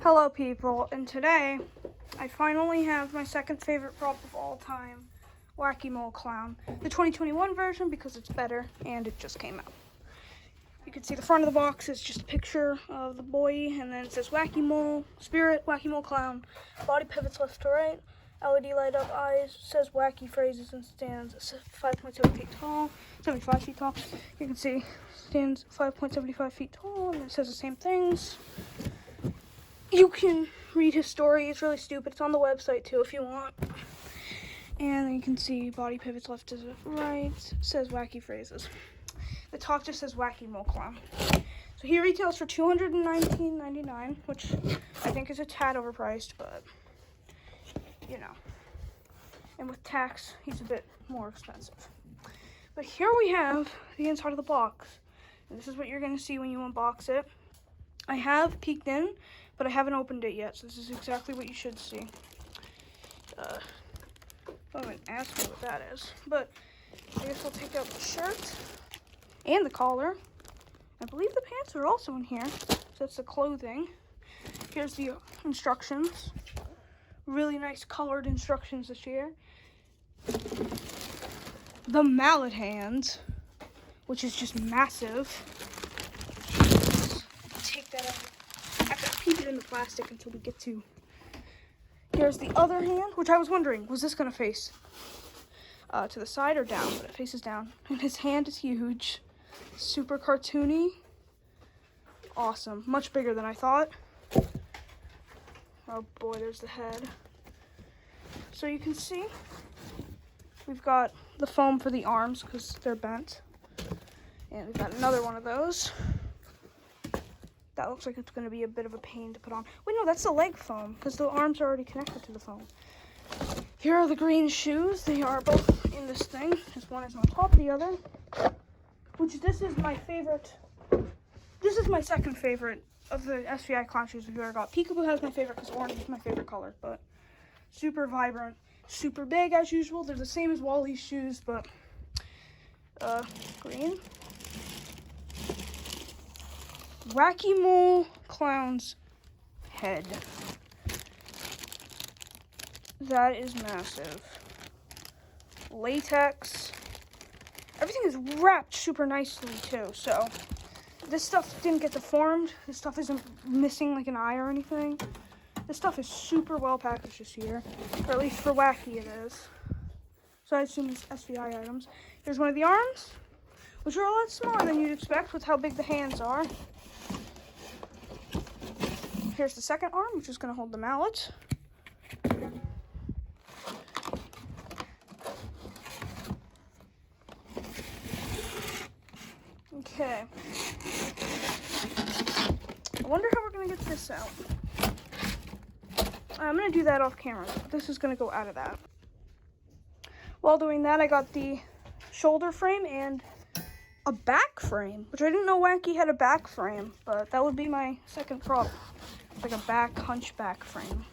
Hello people, and today I finally have my second favorite prop of all time, Wacky Mole Clown. The 2021 version because it's better and it just came out. You can see the front of the box is just a picture of the boy, and then it says Wacky Mole, Spirit, Wacky Mole Clown, body pivots left to right, LED light up eyes, says wacky phrases and stands 5.7 feet tall, 75 feet tall. You can see stands 5.75 feet tall, and it says the same things. You can read his story. It's really stupid. It's on the website too if you want. And then you can see body pivots left to right. It says wacky phrases. The top just says Wacky Mole Clown. So he retails for $219.99, which I think is a tad overpriced, but you know. And with tax, he's a bit more expensive. But here we have the inside of the box. And this is what you're going to see when you unbox it. I have peeked in, but I haven't opened it yet, so this is exactly what you should see. I haven't asked me what that is, but I guess I'll take out the shirt and the collar. I believe the pants are also in here, so that's the clothing. Here's the instructions. Really nice colored instructions this year. The mallet hand, which is just massive. Take that out. I have to keep it in the plastic until we get to. Here's the other hand, which I was wondering, was this going to face to the side or down? But it faces down. And his hand is huge. Super cartoony. Awesome. Much bigger than I thought. Oh boy, there's the head. So you can see, we've got the foam for the arms because they're bent. And we've got another one of those. That looks like it's going to be a bit of a pain to put on. Wait, no, that's the leg foam, because the arms are already connected to the foam. Here are the green shoes. They are both in this thing. This one is on top of the other. Which, this is my favorite. This is my second favorite of the SVI clown shoes we've ever got. Peekaboo has my favorite because orange is my favorite color. But super vibrant, super big as usual. They're the same as Wally's shoes, but green. Wacky Mole Clown's head. That is massive. Latex. Everything is wrapped super nicely too, so this stuff didn't get deformed. This stuff isn't missing like an eye or anything. This stuff is super well packaged this year, or at least for Wacky it is. So I assume it's SVI items. Here's one of the arms, which are a lot smaller than you'd expect with how big the hands are. Here's the second arm, which is going to hold the mallet. Okay. I wonder how we're going to get this out. I'm going to do that off camera. This is going to go out of that. While doing that, I got the shoulder frame and a back frame, which I didn't know Wacky had a back frame, but that would be my second prop. It's like a back hunchback frame.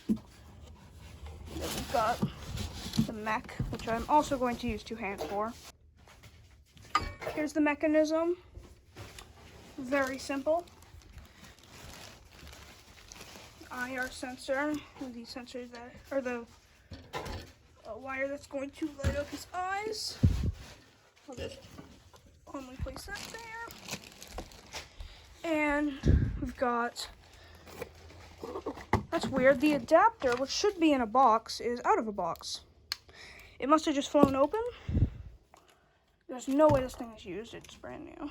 Then we've got the mech, which I'm also going to use two hands for. Here's the mechanism. Very simple. IR sensor, the sensors that are the wire that's going to light up his eyes. I'll just calmly place that there. And we've got, that's weird, the adapter, which should be in a box, is out of a box. It must have just flown open. There's no way this thing is used, it's brand new.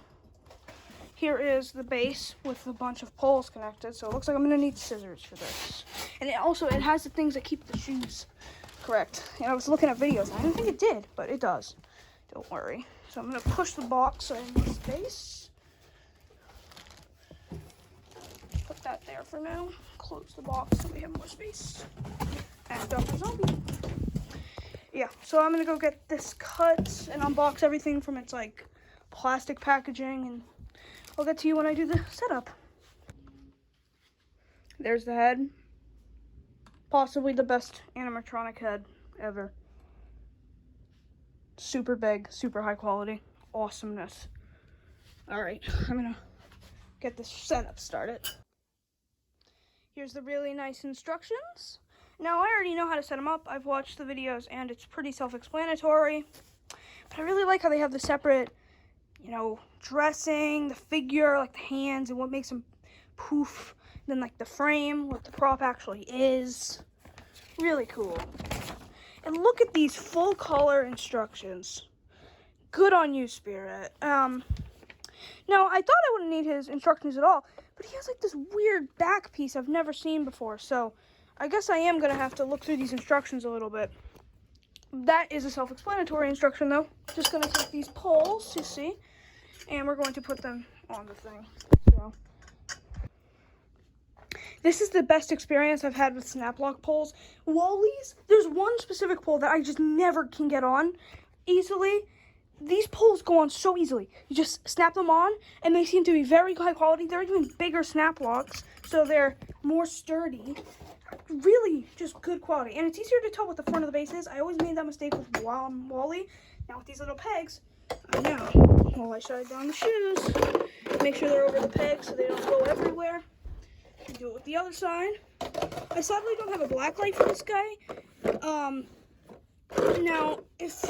Here is the base with a bunch of poles connected, so it looks like I'm gonna need scissors for this. And it has the things that keep the shoes correct. And I was looking at videos, and I didn't think it did, but it does. Don't worry. So I'm gonna push the box so I have more space. Put that there for now. Close the box so we have more space. And Dr. Zombie. Yeah, so I'm gonna go get this cut and unbox everything from its like plastic packaging, and I'll get to you when I do the setup. There's the head. Possibly the best animatronic head ever. Super big, super high quality. Awesomeness. Alright, I'm gonna get get this setup started. Here's the really nice instructions. Now, I already know how to set them up. I've watched the videos, and it's pretty self-explanatory. But I really like how they have the separate, dressing, the figure, like the hands, and what makes them poof. Then, like, the frame, what the prop actually is. Really cool. And look at these full-color instructions. Good on you, Spirit. Now, I thought I wouldn't need his instructions at all, but he has, like, this weird back piece I've never seen before, so I guess I am going to have to look through these instructions a little bit. That is a self-explanatory instruction, though. Just going to take these poles, you see, and we're going to put them on the thing. So, this is the best experience I've had with snap lock poles. Wally's, there's one specific pole that I just never can get on easily. These poles go on so easily. You just snap them on, and they seem to be very high quality. They're even bigger snap locks, so they're more sturdy. Really, just good quality. And it's easier to tell what the front of the base is. I always made that mistake with Wally. Now with these little pegs, I know. Well, I shut down the shoes. Make sure they're over the pegs so they don't go everywhere. Do it with the other side. I sadly don't have a black light for this guy. Now, if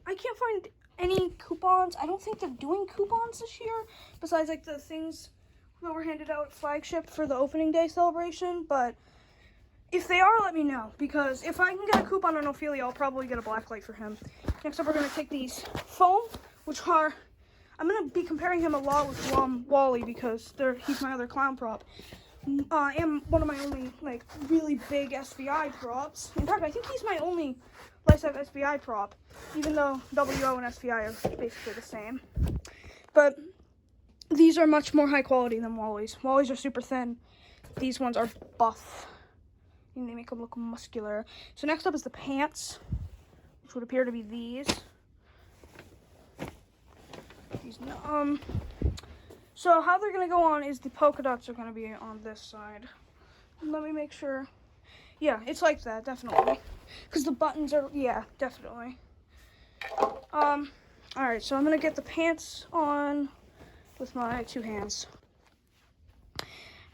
I can't find any coupons, I don't think they're doing coupons this year, besides like the things that were handed out at Flagship for the opening day celebration. But if they are, let me know, because if I can get a coupon on Ophelia, I'll probably get a black light for him. Next up, we're going to take these foam, which are, I'm going to be comparing him a lot with Wally, because he's my other clown prop. And one of my only, like, really big SVI props. In fact, I think he's my only life-size SVI prop, even though WO and SVI are basically the same. But these are much more high quality than Wally's. Wally's are super thin. These ones are buff, and they make them look muscular. So next up is the pants, which would appear to be these. So how they're going to go on is the polka dots are going to be on this side. Let me make sure. Yeah, it's like that, definitely. Because the buttons are, yeah, definitely. Alright, so I'm going to get the pants on with my two hands.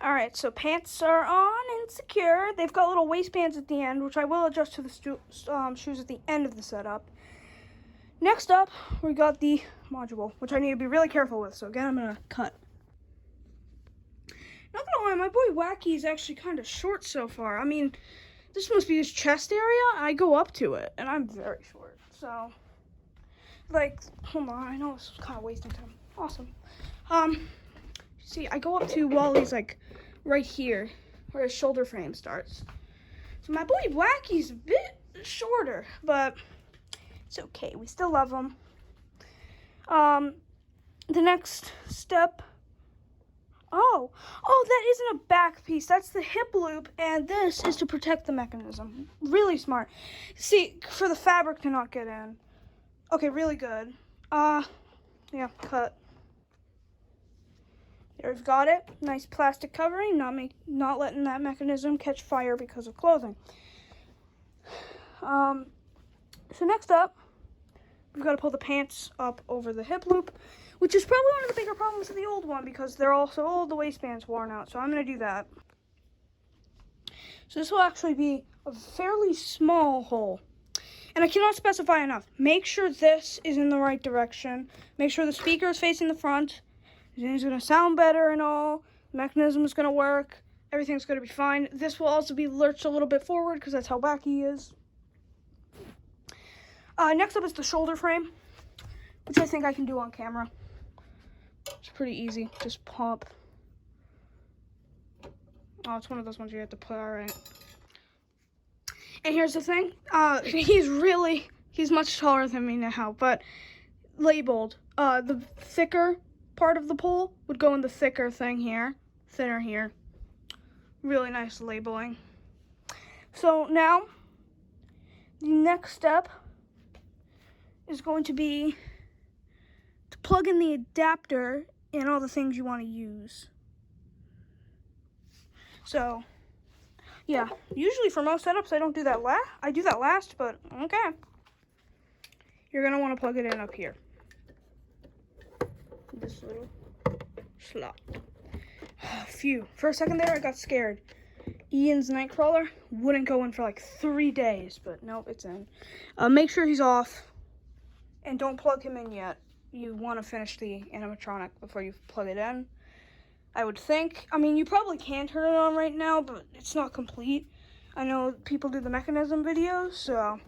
Alright, so pants are on and secure. They've got little waistbands at the end, which I will adjust to the shoes at the end of the setup. Next up, we got the module, which I need to be really careful with. So again, I'm going to cut. Not gonna lie, my boy Wacky is actually kind of short so far. I mean, this must be his chest area. I go up to it, and I'm very short. So, like, hold on. I know this is kind of wasting time. Awesome. See, I go up to Wally's, like, right here, where his shoulder frame starts. So my boy Wacky's a bit shorter, but it's okay. We still love him. The next step. Oh, that isn't a back piece. That's the hip loop, and this is to protect the mechanism. Really smart. See, for the fabric to not get in. Okay, really good. Yeah, cut. There, we've got it. Nice plastic covering, not letting that mechanism catch fire because of clothing. So next up, we've got to pull the pants up over the hip loop, which is probably one of the bigger problems of the old one because they're all so old, the waistband's worn out. So I'm going to do that. So this will actually be a fairly small hole. And I cannot specify enough. Make sure this is in the right direction. Make sure the speaker is facing the front. It's going to sound better and all. The mechanism is going to work. Everything's going to be fine. This will also be lurched a little bit forward because that's how Wacky he is. Next up is the shoulder frame, which I think I can do on camera. It's pretty easy. Just pop. Oh, it's one of those ones you have to put, all right. And here's the thing. He's much taller than me now, but labeled. The thicker part of the pole would go in the thicker thing here, thinner here. Really nice labeling. So now, the next step is going to be to plug in the adapter and all the things you want to use. So, yeah, usually for most setups I don't do that last. I do that last, but okay. You're going to want to plug it in up here. This little slot. Phew. For a second there, I got scared. Ian's Nightcrawler wouldn't go in for like 3 days, but nope, it's in. Make sure he's off, and don't plug him in yet. You want to finish the animatronic before you plug it in, I would think. I mean, you probably can turn it on right now, but it's not complete. I know people do the mechanism videos, so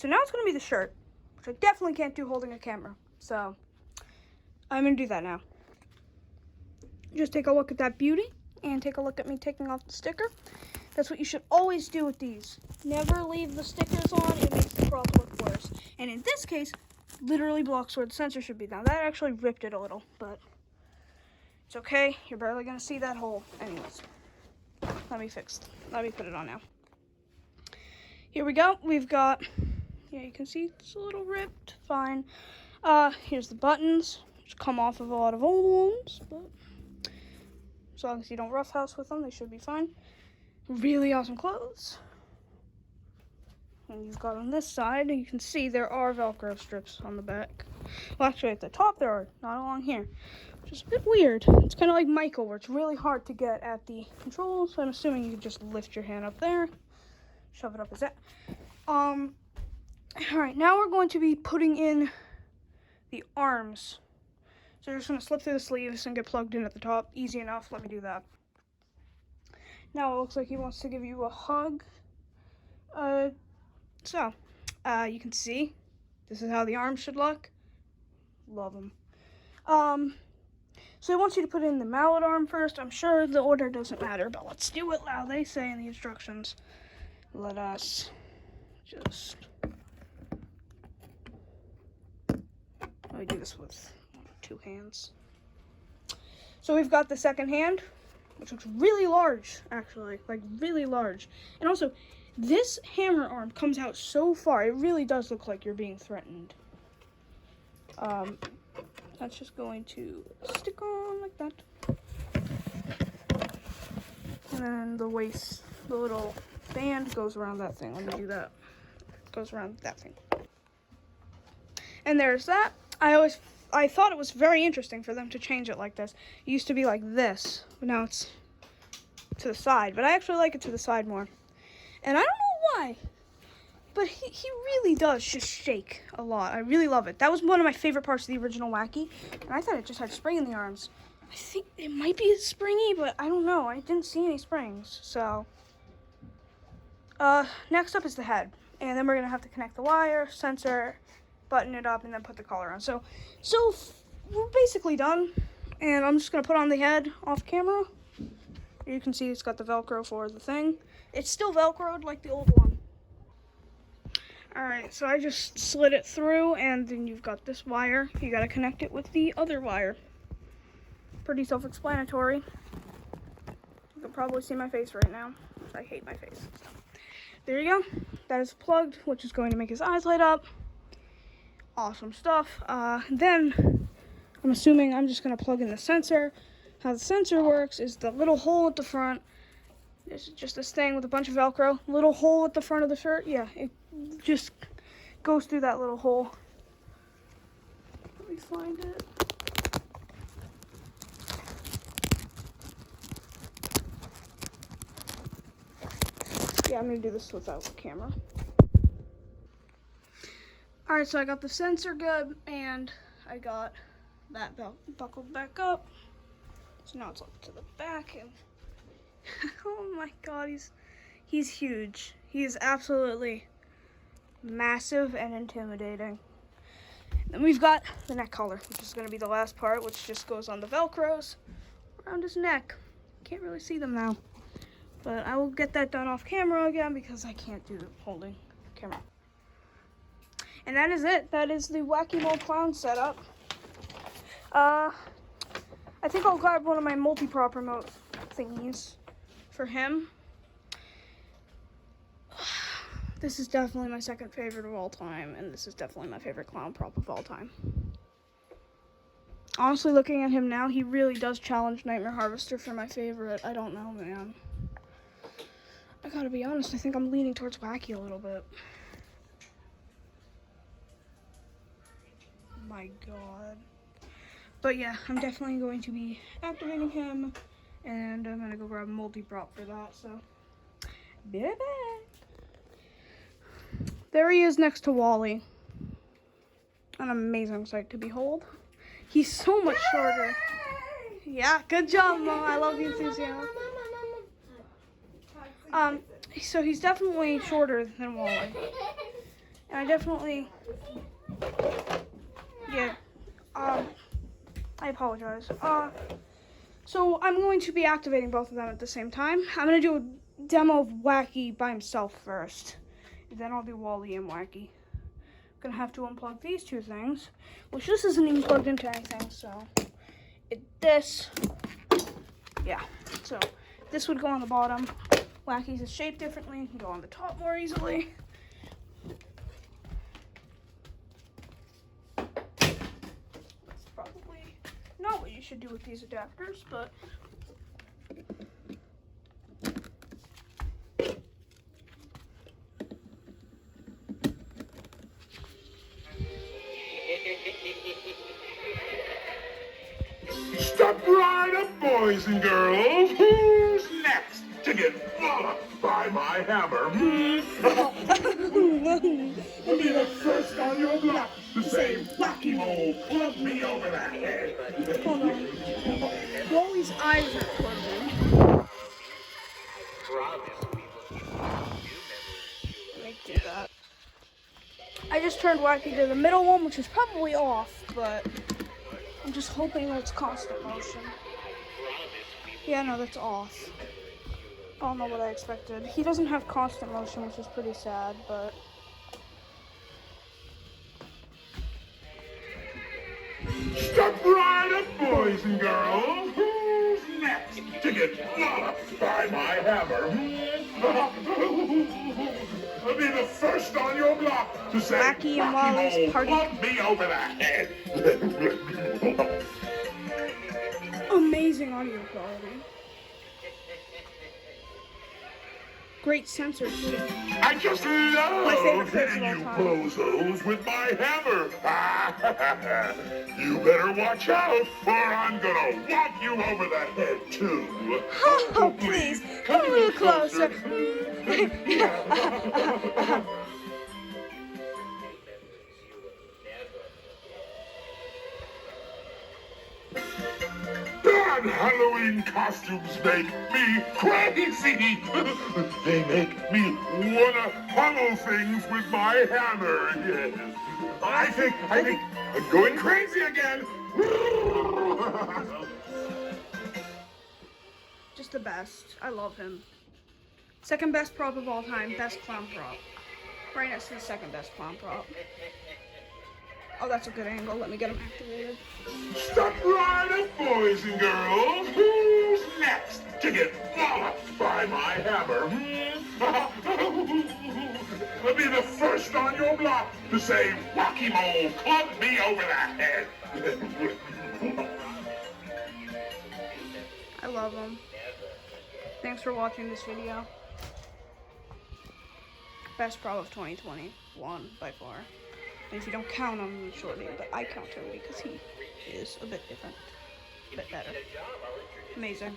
now it's going to be the shirt, which I definitely can't do holding a camera. So I'm going to do that now. Just take a look at that beauty, and take a look at me taking off the sticker. That's what you should always do with these. Never leave the stickers on. It makes the prop look worse. And in this case, literally blocks where the sensor should be. Now, that actually ripped it a little, but it's okay. You're barely going to see that hole. Anyways, let me put it on now. Here we go. We've got, yeah, you can see it's a little ripped. Fine. Here's the buttons, which come off of a lot of old ones, but as long as you don't roughhouse with them, they should be fine. Really awesome clothes. And you've got on this side, you can see there are Velcro strips on the back. Well, actually at the top there are, not along here, which is a bit weird. It's kind of like Michael, where it's really hard to get at the controls. So I'm assuming you can just lift your hand up there, shove it up his that. All right, now we're going to be putting in the arms. So you're just gonna slip through the sleeves and get plugged in at the top. Easy enough, let me do that. Now it looks like he wants to give you a hug. You can see, this is how the arms should look. Love them. So he wants you to put in the mallet arm first. I'm sure the order doesn't matter, but let's do it how they say in the instructions. Let us just, let me do this with 2 hands. So we've got the second hand, which looks really large, actually, like really large. And also, this hammer arm comes out so far, it really does look like you're being threatened. That's just going to stick on like that. And then the waist, the little band goes around that thing. Let me do that. Goes around that thing. And there's that. I thought it was very interesting for them to change it like this. It used to be like this, but now it's to the side. But I actually like it to the side more. And I don't know why, but he really does just shake a lot. I really love it. That was one of my favorite parts of the original Wacky, and I thought it just had spring in the arms. I think it might be springy, but I don't know. I didn't see any springs, so. Next up is the head, and then we're going to have to connect the wire, sensor, button it up, and then put the collar on. So we're basically done, and I'm just going to put on the head off camera. You can see it's got the Velcro for the thing. It's still Velcroed like the old one. Alright, so I just slid it through, and then you've got this wire. You got to connect it with the other wire. Pretty self-explanatory. You can probably see my face right now. I hate my face. So, there you go. That is plugged, which is going to make his eyes light up. Awesome stuff. Then, I'm assuming I'm just going to plug in the sensor. How the sensor works is the little hole at the front. There's just this thing with a bunch of Velcro. Little hole at the front of the shirt. Yeah, it just goes through that little hole. Let me find it. Yeah, I'm going to do this without the camera. Alright, so I got the sensor good, and I got that belt buckled back up. So now it's up to the back, and oh my god, he's huge. He is absolutely massive and intimidating. Then we've got the neck collar, which is going to be the last part, which just goes on the Velcros around his neck. Can't really see them now, but I will get that done off camera again because I can't do holding camera. And that is it. That is the Wacky Mole Clown setup. I think I'll grab one of my multi-prop remote thingies for him. This is definitely my second favorite of all time, and this is definitely my favorite clown prop of all time. Honestly, looking at him now, he really does challenge Nightmare Harvester for my favorite. I don't know, man. I gotta be honest, I think I'm leaning towards Wacky a little bit. My god. But yeah, I'm definitely going to be activating him, and I'm gonna go grab a multi-prop for that, so be right back. There he is next to Wally. An amazing sight to behold. He's so much shorter. Yeah, good job, Mom. I love the enthusiasm. So he's definitely shorter than Wally. And I definitely, yeah, I apologize. So I'm going to be activating both of them at the same time. I'm going to do a demo of Wacky by himself first. And then I'll do Wally and Wacky. I'm going to have to unplug these two things, which this isn't even plugged into anything, so so this would go on the bottom. Wacky's is shaped differently, can go on the top more easily. That's probably not what you should do with these adapters, but Step right up, boys and girls. Who's next to get walloped by my hammer? I'll be the first on your block to say, Wacky Mole, club me over the head. hold on. Wally's eyes are closing. Let me do that. I just turned Wacky to the middle one, which is probably off, but I'm just hoping that it's constant motion. Yeah, no, that's off. I don't know what I expected. He doesn't have constant motion, which is pretty sad, but Step right up, boys and girls. Who's next to get walloped by my hammer? I'll be the first on your block to say, Wacky and Wally's Mole, party. club me over the head. amazing audio quality. Great censorship. I just love My favorite clips of hitting all you time. bozos with my hammer. You better watch out, or I'm gonna whop you over the head too. Oh, please, come a little closer. Bad Halloween costumes make me crazy. They make me wanna pummel things with my hammer. Yes. I think I'm going crazy again. Just the best. I love him. Second best prop of all time. Best clown prop. Right next to the second best clown prop. Oh, that's a good angle. Let me get him activated. Step right up, boys and girls. Who's next to get walloped by my hammer? I'll be the first on your block to say, Wacky Mole, club me over the head. I love him. Thanks for watching this video. Best prop of 2021 by far. And if you don't count him, shortly, but I count him because he is a bit different, a bit better. Amazing.